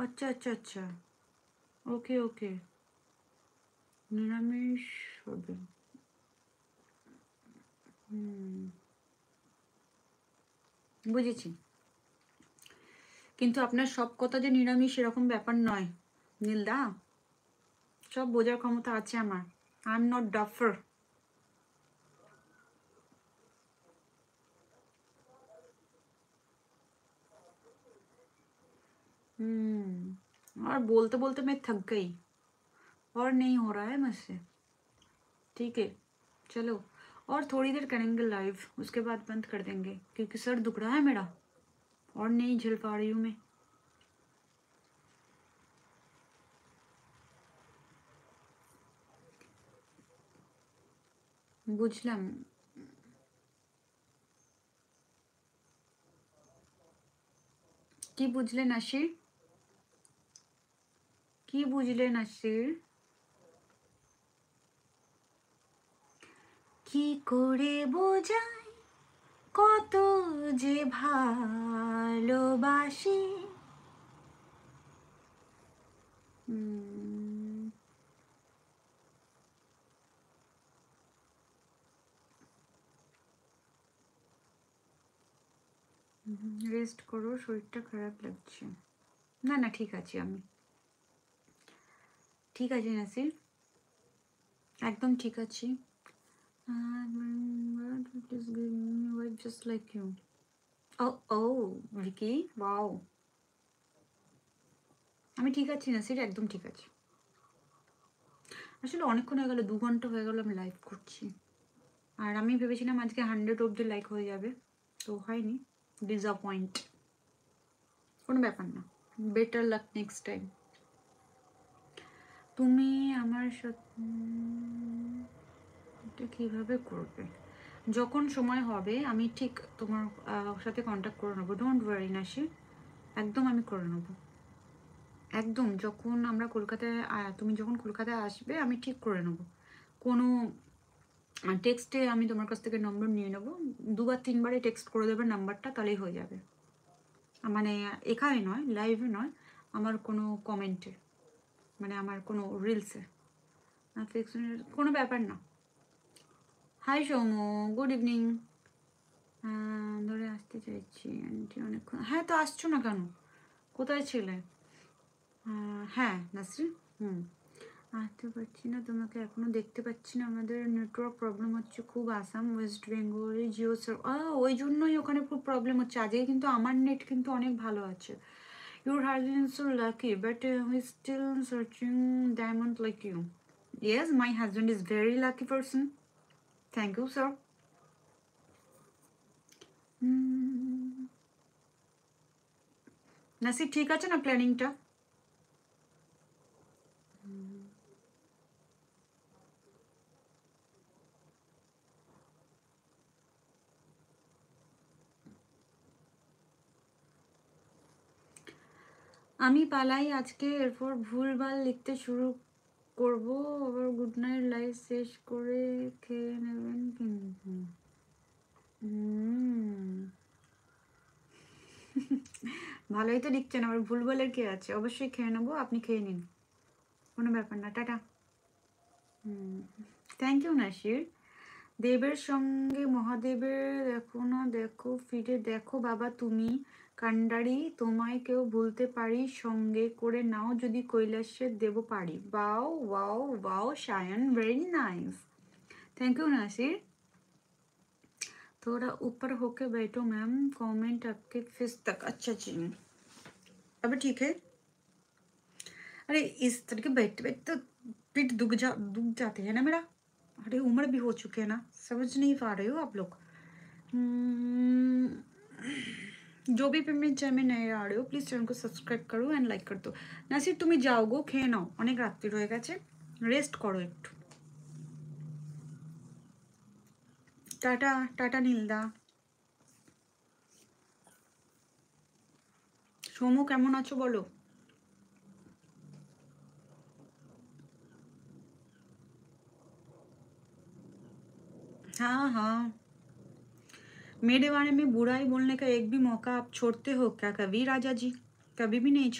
আচ্ছা আচ্ছা আচ্ছা, ওকে ওকে, নিরামিষ হবে। বুঝেছি, কিন্তু আপনার সব কথা যে নিরামিষ এরকম ব্যাপার নয় নীলদা, সব বোঝার ক্ষমতা আছে আমার। I am not duffer. और बोलते बोलते मैं थक गई और नहीं हो रहा है मुझसे। ठीक है, चलो और थोड़ी देर करेंगे लाइव, उसके बाद बंद कर देंगे क्योंकि सर दुख रहा है मेरा और नहीं झेल पा रही हूँ मैं। বুঝলাম। কি বুঝলেন আশির? কি বুঝলেন আশির? কি করে বোঝাই কত যে ভালোবাসি। রেস্ট করো, শরীরটা খারাপ লাগছে। না না ঠিক আছে, আমি ঠিক আছি নাসির, একদম ঠিক আছি। Just like you. Oh, oh, Vicky, wow. আমি ঠিক আছি নাসির, একদম ঠিক আছে। আসলে অনেকক্ষণ হয়ে গেল, 2 ঘন্টা হয়ে গেল আমি লাইভ করছি, আর আমি ভেবেছিলাম আজকে 100 অবধি লাইক হয়ে যাবে, তো হয়নি। ডিসঅ্যাপয়েন্ট, কোনো ব্যাপার না, বেটার লাক নেক্সট টাইম। তুমি আমার সাথে এটা কীভাবে করবে? যখন সময় হবে আমি ঠিক তোমার সাথে কন্ট্যাক্ট করে নেবো, ডোন্ট ওয়ারি নাসি, একদম আমি করে নেবো, একদম। যখন আমরা কলকাতায় তুমি যখন কলকাতায় আসবে আমি ঠিক করে নেবো। কোনো টেক্সটে আমি তোমার কাছ থেকে নম্বর নিয়ে নেবো, 2বার 3বারে টেক্সট করে দেবে নাম্বারটা, তাহলেই হয়ে যাবে। মানে এখানে নয়, লাইভে নয়, আমার কোনো কমেন্টে, মানে আমার কোনো রিলসে, কোনো ব্যাপার না। Hi Soumya, good evening. ধরে আসতে চাইছি আন্টি অনেকক্ষণ। হ্যাঁ, তো আসছো না কেন? কোথায় ছিলে? হ্যাঁ নাসরিন, আসতে পারছি না, তোমাকে এখনো দেখতে পাচ্ছি না, আমাদের নেটওয়ার্ক প্রবলেম হচ্ছে খুব, আসাম ওয়েস্ট বেঙ্গলে জিও স্যার, ওই জন্যই ওখানে খুব প্রবলেম হচ্ছে। আজকে কিন্তু আমার নেট কিন্তু অনেক ভালো আছে। Your husband is so lucky, but he's still searching diamond like you. Yes, my husband is very lucky person. Thank you, sir. নাসি ঠিক আছে না প্ল্যানিংটা? আমি পালাই আজকে, এরপর ভুলভাল লিখতে শুরু করব আবার। গুড নাইট, লাইভ শেষ করে খেয়ে নেবেন কিন্তু। ভালোই তো লিখছেন, আবার ভুলভালের কে আছে? অবশ্যই খেয়ে নেবো, আপনি খেয়ে নিন, কোনো ব্যাপার না। টাটা। Thank you Nasir. দেবের সঙ্গে মহাদেবের দেখো না, দেখো ফিরে দেখো বাবা তুমি কান্ডারি, তোমায় কেউ ভুলতে পারি, সঙ্গে করে নাও যদি কৈলাসের দেব পারি। Wow wow wow Shayan, very nice, thank you Nasir. थोड़ा ऊपर होके बैठो मैम, कमेंट आपके फेस तक। अच्छा जी, अभी ठीक है। अरे इस तरीके बैठते बैठते तो पीठ दुख जाती है ना मेरा। अरे उम्र भी हो चुके हैं ना, समझ नहीं पा रहे हो आप लोग। जो भी पेमेंट चाहे मैं नए आ रहे हो प्लिज चैनल को सब्सक्राइब करो एंड लाइक कर दो। नासिर তুমি যাও গো, খেয়ে নাও, অনেক রাত্রি হয়ে গেছে, রেস্ট করো একটু। Tata tata নীলদা। সোমু কেমন আছো বলো? हाँ हाँ, मेरे बारे में बुराई बोलने का एक भी मौका आप छोड़ते हो क्या कभी राजा जी? कभी भी नहीं छोड़।